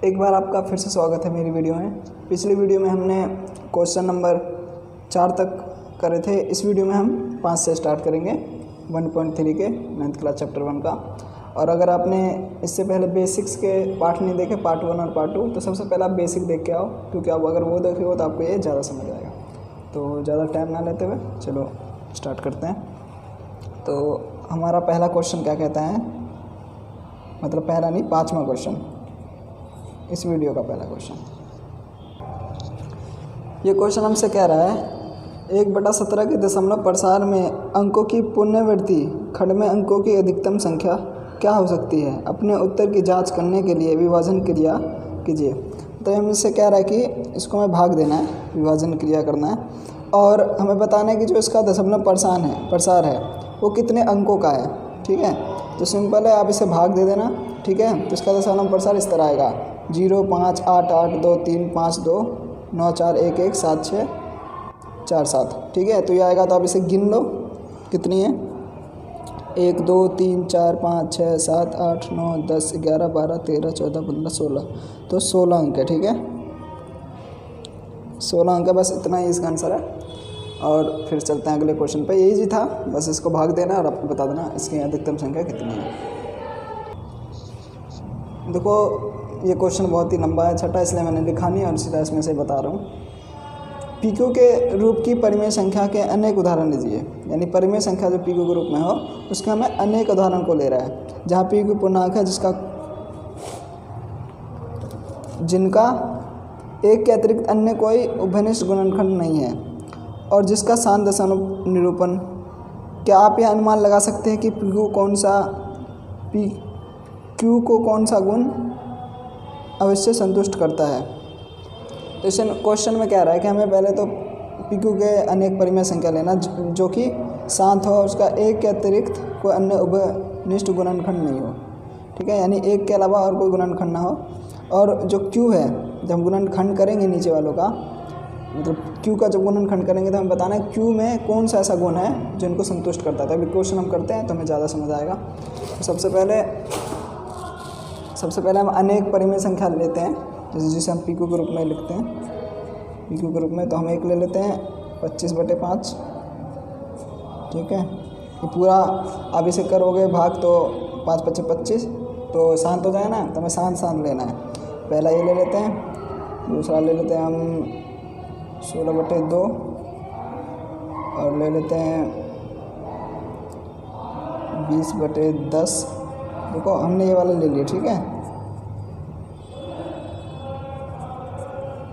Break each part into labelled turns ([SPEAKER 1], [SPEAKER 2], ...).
[SPEAKER 1] एक बार आपका फिर से स्वागत है मेरी वीडियो में। पिछली वीडियो में हमने क्वेश्चन नंबर 4 तक करे थे। इस वीडियो में हम 5 से स्टार्ट करेंगे 1.3 के 9th क्लास चैप्टर 1 का। और अगर आपने इससे पहले बेसिक्स के पार्ट नहीं देखे, पार्ट 1 और पार्ट 2, तो सबसे पहले आप बेसिक देख के आओ, क्योंकि आप अगर वो देखे हो तो आपको ये ज़्यादा समझ आएगा। तो ज़्यादा टाइम ना लेते हुए चलो स्टार्ट करते हैं। तो हमारा पहला क्वेश्चन क्या कहता है, मतलब पहला नहीं, 5वां क्वेश्चन, इस वीडियो का पहला क्वेश्चन। ये क्वेश्चन हमसे कह रहा है 1/17 के दशमलव प्रसार में अंकों की पुनरावृत्ति खंड में अंकों की अधिकतम संख्या क्या हो सकती है। अपने उत्तर की जांच करने के लिए विभाजन क्रिया कीजिए। तो हमसे कह रहा है कि इसको हमें भाग देना है, विभाजन क्रिया करना है, और हमें बताना है कि जो इसका दशमलव प्रसार है वो कितने अंकों का है। ठीक है, तो सिंपल है, आप इसे भाग दे देना। ठीक है, तो इसका दशमलव प्रसार इस तरह आएगा 0 5 8 8 2 3 5 2 9 4 1 1 7 6 4 7। ठीक है, तो ये आएगा, तो आप इसे गिन लो कितनी है। 1 2 3 4 5 6 7 8 9 10 11 12 13 14 15 16, तो 16 अंक है। ठीक है, 16 अंक है, बस इतना ही इसका आंसर है। और फिर चलते हैं अगले क्वेश्चन पे। यही था, बस इसको भाग देना और आपको बता देना इसकी अधिकतम संख्या कितनी है। देखो ये क्वेश्चन बहुत ही लंबा है, छठा, इसलिए मैंने लिखा नहीं और सीधा इसमें से बता रहा हूँ। पीक्यू के रूप की परिमेय संख्या के अनेक उदाहरण लीजिए। यानी परिमेय संख्या जो पीक्यू के रूप में हो उसके हमें अनेक उदाहरण को ले रहा है, जहाँ पीक्यू पूर्णांक है जिनका एक के अतिरिक्त अन्य कोई उभयनिष्ठ गुणनखंड नहीं है और जिसका शांत दशांश निरूपण। क्या आप यह अनुमान लगा सकते हैं कि क्यू को कौन सा गुण अवश्य संतुष्ट करता है। तो इस क्वेश्चन में कह रहा है कि हमें पहले तो पीक्यू के अनेक परिमेय संख्या लेना जो कि शांत हो, उसका एक के अतिरिक्त कोई अन्य उभयनिष्ठ गुणनखंड नहीं हो। ठीक है, यानी एक के अलावा और कोई गुणनखंड ना हो। और जो क्यू है, जब हम गुणनखंड करेंगे नीचे वालों का, मतलब क्यू का जब गुणनखंड करेंगे तो हमें बताना है क्यू में कौन सा ऐसा गुण है जो इनको संतुष्ट करता है। तो अभी क्वेश्चन हम करते हैं तो हमें ज़्यादा समझ आएगा। तो सबसे पहले हम अनेक परिमेय संख्या लेते हैं, जिसे हम पीक्यू के रूप में लिखते हैं। पीक्यू के रूप में तो हम एक ले लेते हैं 25/5। ठीक है, ये पूरा आप इसे करोगे भाग तो 5 × 5 = 25, तो शांत हो जाए ना, तो हमें शांत लेना है। पहला ये ले लेते हैं, दूसरा ले लेते हैं हम 16/2 और ले लेते हैं 20/10। देखो हमने ये वाला ले लिया। ठीक है,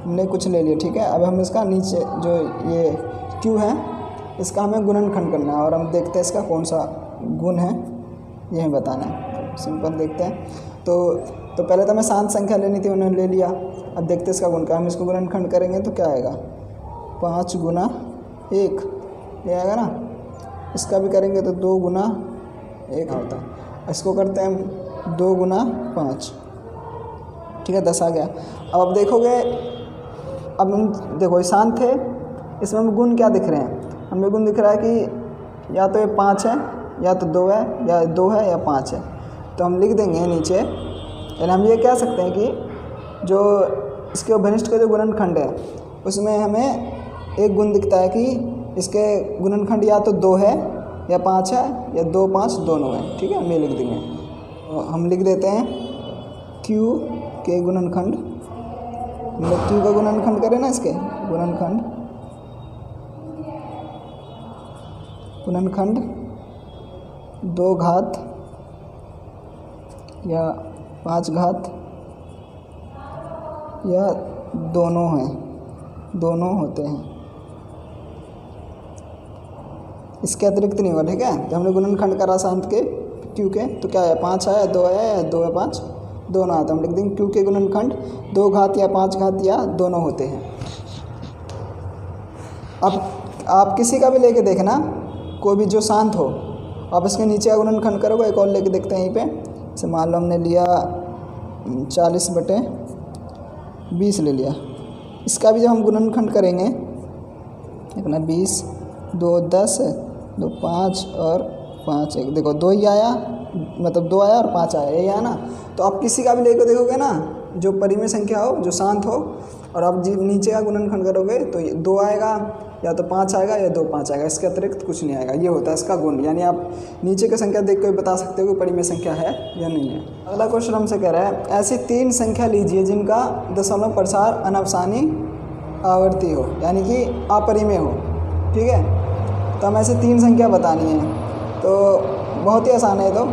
[SPEAKER 1] हमने कुछ ले लिया। ठीक है, अब हम इसका नीचे जो ये क्यू है इसका हमें गुणनखंड करना है और हम देखते हैं इसका कौन सा गुण है, ये हमें बताना है। सिंपल देखते हैं। तो पहले तो हमें शांत संख्या लेनी थी, उन्होंने ले लिया। अब देखते हैं इसका गुण का, हम इसको गुणनखंड करेंगे तो क्या आएगा 5 × 1, ये आएगा ना। इसका भी करेंगे तो 2 × 1 होता है। इसको करते हैं हम 2 × 5। ठीक है, 10 आ गया। अब आप देखोगे, अब हम देखो शांत थे, इसमें हमें गुण क्या दिख रहे हैं। हमें गुण दिख रहा है कि या तो ये 5 है, या तो 2 है, या 2 है, या 5 है। तो हम लिख देंगे नीचे, यानी हम ये कह सकते हैं कि जो इसके उभयनिष्ठ का जो गुणनखंड है उसमें हमें एक गुण दिखता है कि इसके गुणनखंड या तो 2 है, या 5 है, या 2 5 दोनों है। ठीक है, हम ये लिख देंगे। हम लिख देते हैं क्यू के गुणनखंड, मतलब क्यू का गुणनखंड करें ना, इसके गुणनखंड 2 घात या 5 घात या दोनों होते हैं, इसके अतिरिक्त नहीं हुआ। ठीक है, जब हमने गुणनखंड करा शांत के क्यू के, तो क्या है 5 है, 2 है, या 2 है 5 दोनों आते हैं। हम लिख देंगे क्यू के गुणनखंड 2 घात या 5 घात या दोनों होते हैं। अब आप किसी का भी लेके देखना, कोई भी जो शांत हो, आप इसके नीचे का गुणनखंड करोगे। एक और लेके देखते हैं यहीं पे, जैसे मान लो हमने लिया 40/20 ले लिया। इसका भी जब हम गुणनखंड करेंगे, अपना 20 2 10 2 5 और 5 देखो 2 ही आया, मतलब 2 आया और 5 आया, यही आया ना। तो आप किसी का भी लेकर देखोगे ना, जो परिमेय संख्या हो, जो शांत हो, और आप नीचे का गुणनखंड करोगे तो ये 2 आएगा, या तो 5 आएगा या 2 5 आएगा, इसके अतिरिक्त कुछ नहीं आएगा। ये होता है इसका गुण, यानी आप नीचे की संख्या देख कर बता सकते हो कि परिमेय संख्या है या नहीं है। अगला क्वेश्चन हमसे कह रहा है ऐसी 3 संख्या लीजिए जिनका दशमलव प्रसार अनवसानी आवर्ती हो, यानी कि अपरिमेय हो। ठीक है, तो हम ऐसे 3 संख्या बतानी है, तो बहुत ही आसान है। तो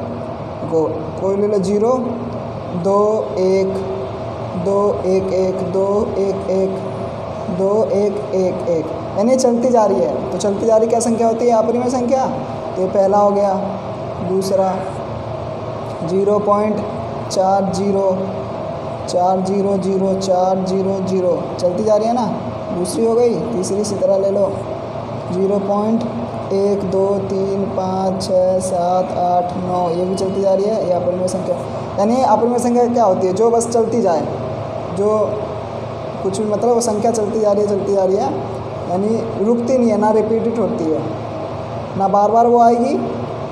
[SPEAKER 1] कोई ले लो 0 2 1 2 1 1 2 1 1 2 1 1 1, यानी चलती जा रही है। तो चलती जा रही क्या संख्या होती है? अपरिमेय संख्या। तो ये पहला हो गया। दूसरा 0.40 4 0 0 4 0 0, चलती जा रही है ना। दूसरी हो गई। तीसरी इसी तरह ले लो 0.1 2 3 5 6 7 8 9, ये भी चलती जा रही है। ये अपरिमेय संख्या। यानी अपरिमेय संख्या क्या होती है? जो बस चलती जाए, जो कुछ भी मतलब वो संख्या चलती जा रही है, यानी रुकती नहीं है, ना रिपीटेड होती है, ना बार बार वो आएगी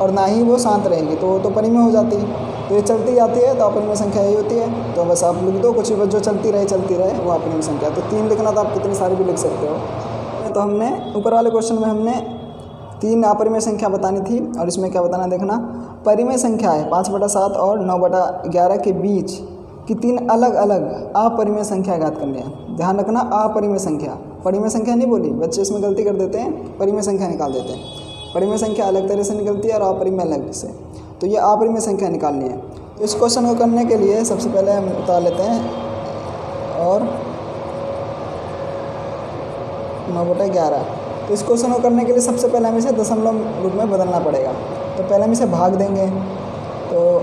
[SPEAKER 1] और ना ही वो शांत रहेगी, तो परिमेय हो जाती है। तो ये चलती जाती है, तो अपरिमेय संख्या यही होती है। तो बस आप लिख दो कुछ भी, जो चलती रहे वो अपरिमेय संख्या। तो 3 लिखना तो आप कितनी सारी भी लिख सकते हो। तो हमने ऊपर वाले क्वेश्चन में हमने 3 अपरिमेय संख्या बतानी थी, और इसमें क्या बताना देखना। परिमेय संख्या है 5/7 और 9/11 के बीच की 3 अलग अलग अपरिमेय संख्या ज्ञात करनी है। ध्यान रखना, अपरिमेय संख्या, परिमेय संख्या नहीं बोली। बच्चे इसमें गलती कर देते हैं, परिमेय संख्या निकाल देते हैं। परिमेय संख्या अलग तरह से निकलती है और अपरिमेय अलग से। तो ये अपरिमेय संख्या निकालनी है। तो इस क्वेश्चन को करने के लिए सबसे पहले हम उतार लेते हैं और 9/11। तो इस क्वेश्चन को करने के लिए सबसे पहले हमें इसे दशमलव रूप में बदलना पड़ेगा। तो पहले हम इसे भाग देंगे, तो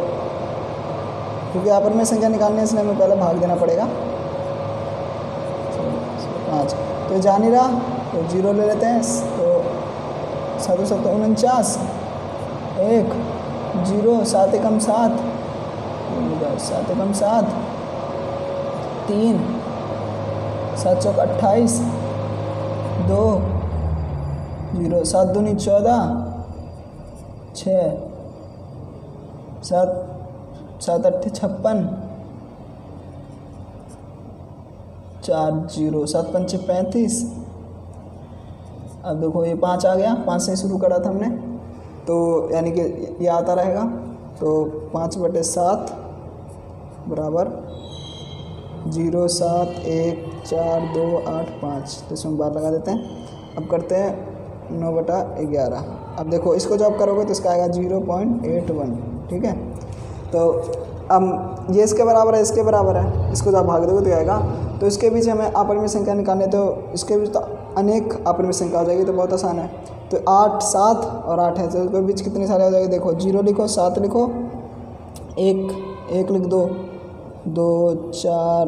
[SPEAKER 1] क्योंकि अपरिमेय संख्या निकालने है इसलिए हमें पहले भाग देना पड़ेगा। 5 तो जा नहीं रहा, तो 0 ले लेते हैं। तो 7 7 49 1 0 7 एकम 7 7 एकम 7 3 7 चौक 28 2 0 7 दूनी 14 6 7 7 8 56 4 0 7 5 35। अब देखो ये 5 आ गया, 5 से शुरू करा था हमने, तो यानी कि ये आता रहेगा। तो 5/7 बराबर 0 7 1 4 2 8 5। तो इसमें बार लगा देते हैं। अब करते हैं 9/11। अब देखो इसको जब करोगे तो इसका आएगा 0.81। ठीक है, तो अब ये इसके बराबर है, इसके बराबर है, इसको जब भाग दोगे तो आएगा। तो इसके बीच हमें अपरिमेय संख्या निकालनी है, तो इसके बीच तो अनेक अपरिमेय संख्या हो जाएगी, तो बहुत आसान है। तो 8 7 और 8 है, तो इसके बीच कितनी सारी हो जाएगी? देखो 0 लिखो, 7 लिखो, 1 लिख दो, 2 4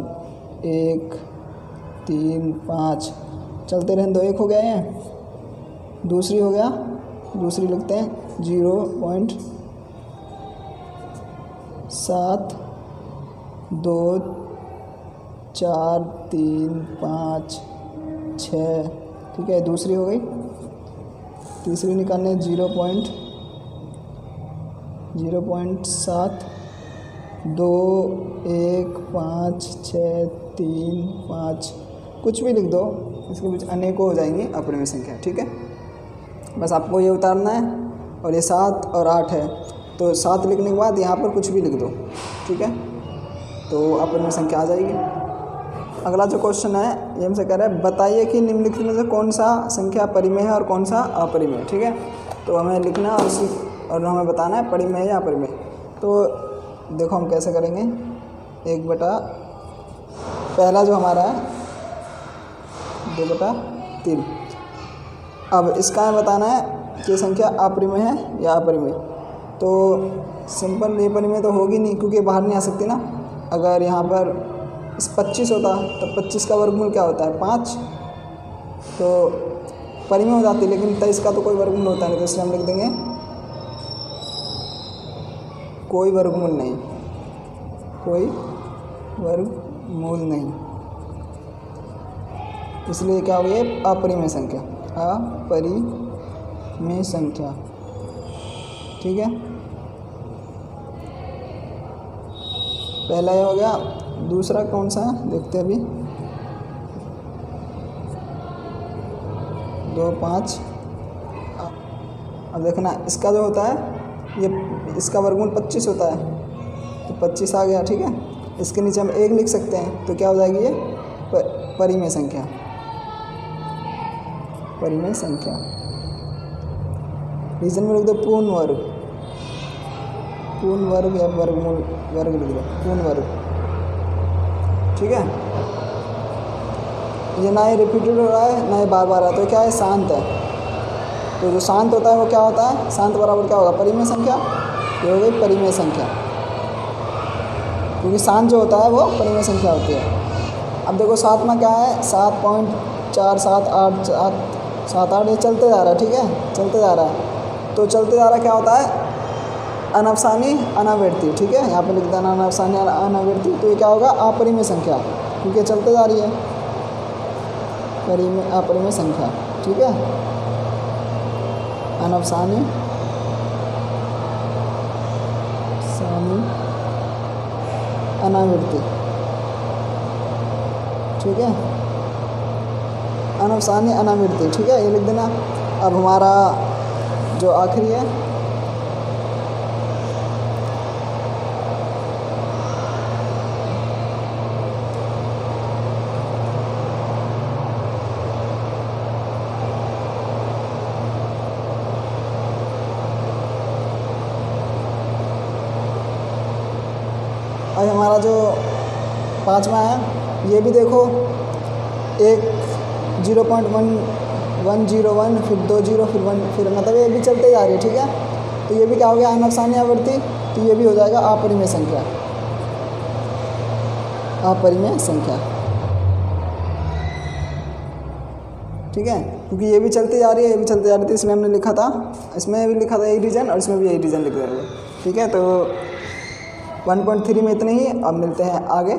[SPEAKER 1] 1 3 5, चलते रहें। 2 1 हो गया है। दूसरी हो गया, दूसरी लिखते हैं 0.7 2 4 3 5 6। ठीक है, दूसरी हो गई। तीसरी निकालने 0.7 2 1 5 6 3 5, कुछ भी लिख दो, इसके बीच अनेकों हो जाएंगी अपरिमेय संख्या। ठीक है, बस आपको ये उतारना है। और ये 7 और 8 है, तो 7 लिखने के बाद यहाँ पर कुछ भी लिख दो। ठीक है, तो अपरिमेय संख्या आ जाएगी। अगला जो क्वेश्चन है ये हमसे कह रहा है बताइए कि निम्नलिखित में से कौन सा संख्या परिमेय है और कौन सा अपरिमेय। ठीक है, तो हमें लिखना और हमें बताना है परिमेय या अपरिमेय। तो देखो हम कैसे करेंगे। 1/, पहला जो हमारा है 2/3। अब इसका हमें बताना है कि संख्या अपरिमेय है या अपरिमेय। तो सिंपल ये परिमेय तो होगी नहीं, क्योंकि बाहर नहीं आ सकती ना। अगर यहाँ पर 25 होता तो 25 का वर्गमूल क्या होता है? 5, तो परिमेय हो जाती, लेकिन 23 का तो कोई वर्गमूल होता नहीं, तो इसलिए हम लिख देंगे कोई वर्गमूल नहीं, कोई वर्गमूल नहीं। इसलिए क्या हो गया? अपरिमेय संख्या, अपरिमेय संख्या। ठीक है, पहला ये हो गया। दूसरा कौन सा है देखते हैं अभी। 2 5। अब देखना इसका जो होता है ये इसका वर्गमूल 25 होता है, तो 25 आ गया, ठीक है। इसके नीचे हम 1 लिख सकते हैं, तो क्या हो जाएगी ये परिमेय संख्या, परिमेय संख्या। रीजन में लिख दो पूर्ण वर्ग, पूर्ण वर्ग या वर्गमूल, वर्ग लिख दो पूर्ण वर्ग, ठीक है। ये ना ही रिपीटेड हो रहा है ना ही बार बार आ रहा है, तो क्या है शांत है। तो जो शांत होता है वो क्या होता है, शांत बराबर क्या होगा परिमेय संख्या, ये हो गई परिमेय संख्या, क्योंकि शांत जो होता है वो परिमेय संख्या होती है। अब देखो 7 में क्या है 7.478 ये चलते जा रहा है, ठीक है, चलते जा रहा है। तो चलते जा रहा क्या होता है अनवसानी अनावृत्ति, ठीक है, यहाँ पे लिख देना अनवसानी अनावृत्ति। तो ये क्या होगा अपरिमेय संख्या, क्योंकि चलते जा रही है, परिमेय अपरिमेय संख्या, ठीक है, अनवसानी अनावृत्ति, ठीक है, अनवसानी अनावृत्ति, ठीक है, ये लिख देना। अब हमारा जो आखिरी है अब हमारा जो 5वां है ये भी देखो, एक 0.1101 फिर 2 0 फिर 1 फिर मतलब ये भी चलते जा रही है, ठीक है। तो ये भी क्या हो गया अनवसानी आवृत्ति, तो ये भी हो जाएगा अपरिमेय संख्या, अपरिमेय संख्या, ठीक है, क्योंकि ये भी चलती जा रही है, ये भी चलती जा रही थी, इसलिए हमने लिखा था, इसमें भी लिखा था यही रीजन और इसमें भी यही रीजन लिख रहे हैं, ठीक है। तो 1.3 में इतने ही, अब मिलते हैं आगे।